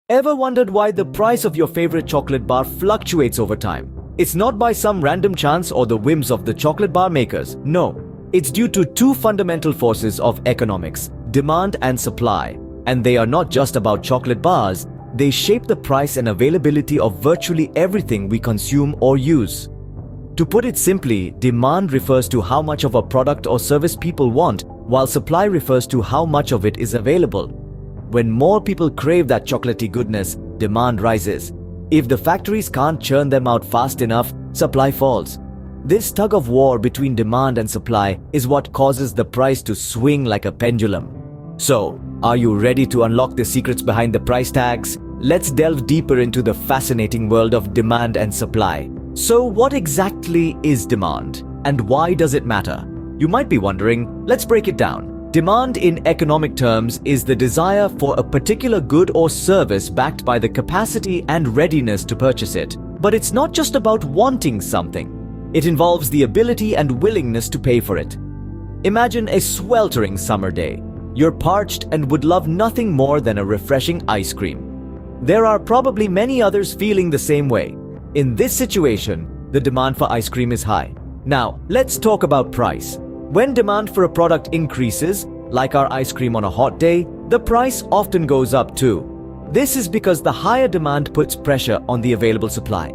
Ever wondered why the price of your favorite chocolate bar fluctuates over time? It's not by some random chance or the whims of the chocolate bar makers. No, it's due to two fundamental forces of economics: demand and supply. And they are not just about chocolate bars, they shape the price and availability of virtually everything we consume or use. To put it simply, demand refers to how much of a product or service people want, while supply refers to how much of it is available. When more people crave that chocolatey goodness, demand rises. If the factories can't churn them out fast enough, supply falls. This tug of war between demand and supply is what causes the price to swing like a pendulum. So, are you ready to unlock the secrets behind the price tags? Let's delve deeper into the fascinating world of demand and supply. So, what exactly is demand, and why does it matter? You might be wondering. Let's break it down. Demand in economic terms is the desire for a particular good or service backed by the capacity and readiness to purchase it. But it's not just about wanting something. It involves the ability and willingness to pay for it. Imagine a sweltering summer day. You're parched and would love nothing more than a refreshing ice cream. There are probably many others feeling the same way. In this situation, the demand for ice cream is high. Now, let's talk about price. When demand for a product increases, like our ice cream on a hot day, the price often goes up too. This is because the higher demand puts pressure on the available supply.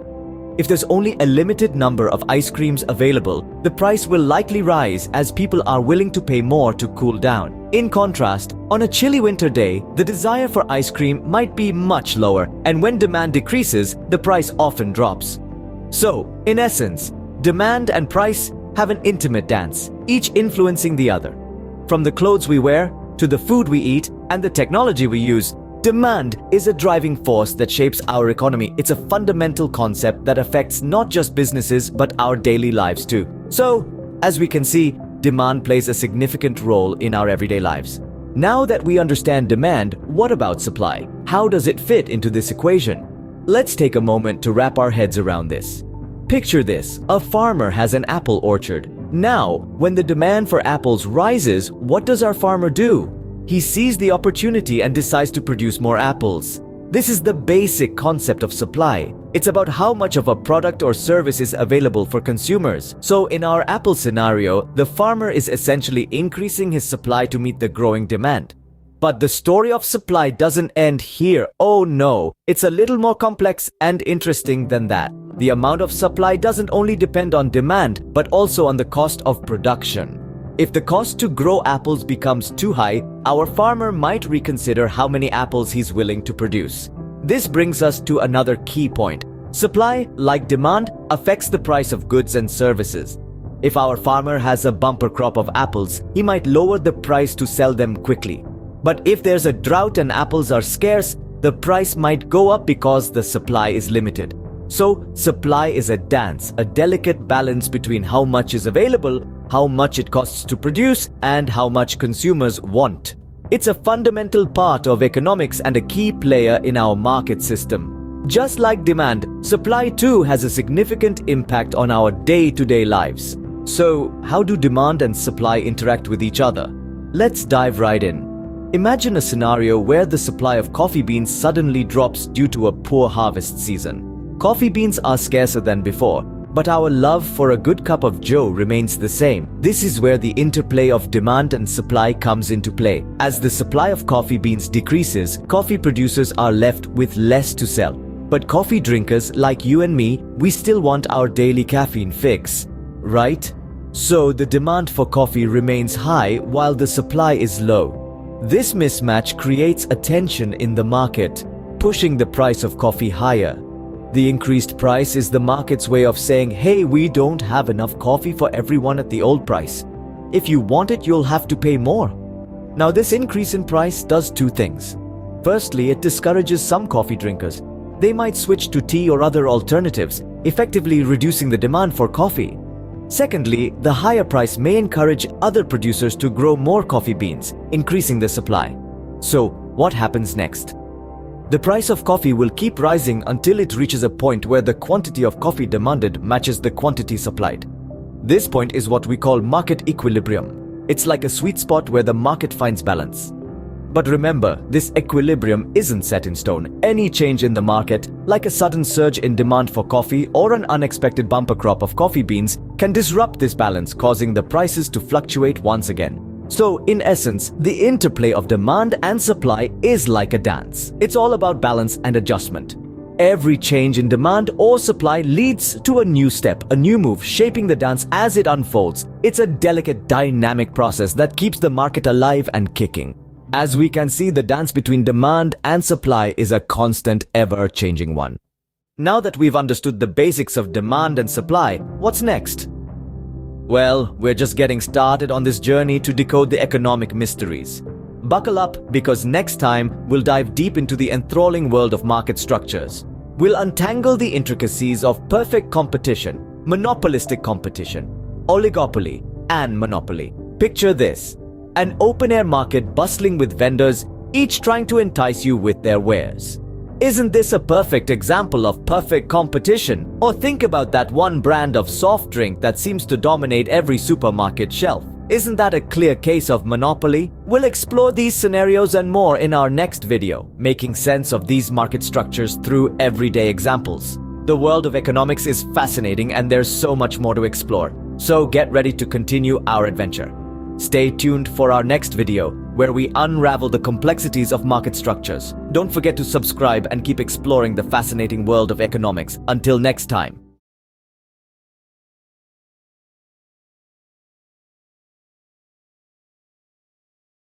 If there's only a limited number of ice creams available, the price will likely rise as people are willing to pay more to cool down. In contrast, on a chilly winter day, the desire for ice cream might be much lower, and when demand decreases, the price often drops. So, in essence, demand and price have an intimate dance, each influencing the other. From the clothes we wear, to the food we eat, and the technology we use, demand is a driving force that shapes our economy. It's a fundamental concept that affects not just businesses but our daily lives too. So, as we can see, demand plays a significant role in our everyday lives. Now that we understand demand, what about supply? How does it fit into this equation? Let's take a moment to wrap our heads around this. Picture this: a farmer has an apple orchard. Now, when the demand for apples rises, what does our farmer do? He sees the opportunity and decides to produce more apples. This is the basic concept of supply. It's about how much of a product or service is available for consumers. So in our apple scenario, the farmer is essentially increasing his supply to meet the growing demand. But the story of supply doesn't end here. Oh no, it's a little more complex and interesting than that. The amount of supply doesn't only depend on demand, but also on the cost of production. If the cost to grow apples becomes too high, our farmer might reconsider how many apples he's willing to produce. This brings us to another key point. Supply, like demand, affects the price of goods and services. If our farmer has a bumper crop of apples, he might lower the price to sell them quickly. But if there's a drought and apples are scarce, the price might go up because the supply is limited. So, supply is a dance, a delicate balance between how much is available, how much it costs to produce, and how much consumers want. It's a fundamental part of economics and a key player in our market system. Just like demand, supply too has a significant impact on our day-to-day lives. So, how do demand and supply interact with each other? Let's dive right in. Imagine a scenario where the supply of coffee beans suddenly drops due to a poor harvest season. Coffee beans are scarcer than before, but our love for a good cup of joe remains the same. This is where the interplay of demand and supply comes into play. As the supply of coffee beans decreases, coffee producers are left with less to sell. But coffee drinkers like you and me, we still want our daily caffeine fix, right? So the demand for coffee remains high while the supply is low. This mismatch creates a tension in the market, pushing the price of coffee higher. The increased price is the market's way of saying, hey, we don't have enough coffee for everyone at the old price. If you want it, you'll have to pay more. Now, this increase in price does two things. Firstly, it discourages some coffee drinkers. They might switch to tea or other alternatives, effectively reducing the demand for coffee. Secondly, the higher price may encourage other producers to grow more coffee beans, increasing the supply. So, what happens next? The price of coffee will keep rising until it reaches a point where the quantity of coffee demanded matches the quantity supplied. This point is what we call market equilibrium. It's like a sweet spot where the market finds balance. But remember, this equilibrium isn't set in stone. Any change in the market, like a sudden surge in demand for coffee or an unexpected bumper crop of coffee beans, can disrupt this balance, causing the prices to fluctuate once again. So, in essence, the interplay of demand and supply is like a dance. It's all about balance and adjustment. Every change in demand or supply leads to a new step, a new move, shaping the dance as it unfolds. It's a delicate, dynamic process that keeps the market alive and kicking. As we can see, the dance between demand and supply is a constant, ever-changing one. Now that we've understood the basics of demand and supply, what's next? Well, we're just getting started on this journey to decode the economic mysteries. Buckle up, because next time we'll dive deep into the enthralling world of market structures. We'll untangle the intricacies of perfect competition, monopolistic competition, oligopoly, and monopoly. Picture this: an open-air market bustling with vendors, each trying to entice you with their wares. Isn't this a perfect example of perfect competition? Or think about that one brand of soft drink that seems to dominate every supermarket shelf. Isn't that a clear case of monopoly? We'll explore these scenarios and more in our next video, making sense of these market structures through everyday examples. The world of economics is fascinating, and there's so much more to explore. So get ready to continue our adventure. Stay tuned for our next video, where we unravel the complexities of market structures. Don't forget to subscribe and keep exploring the fascinating world of economics. Until next time.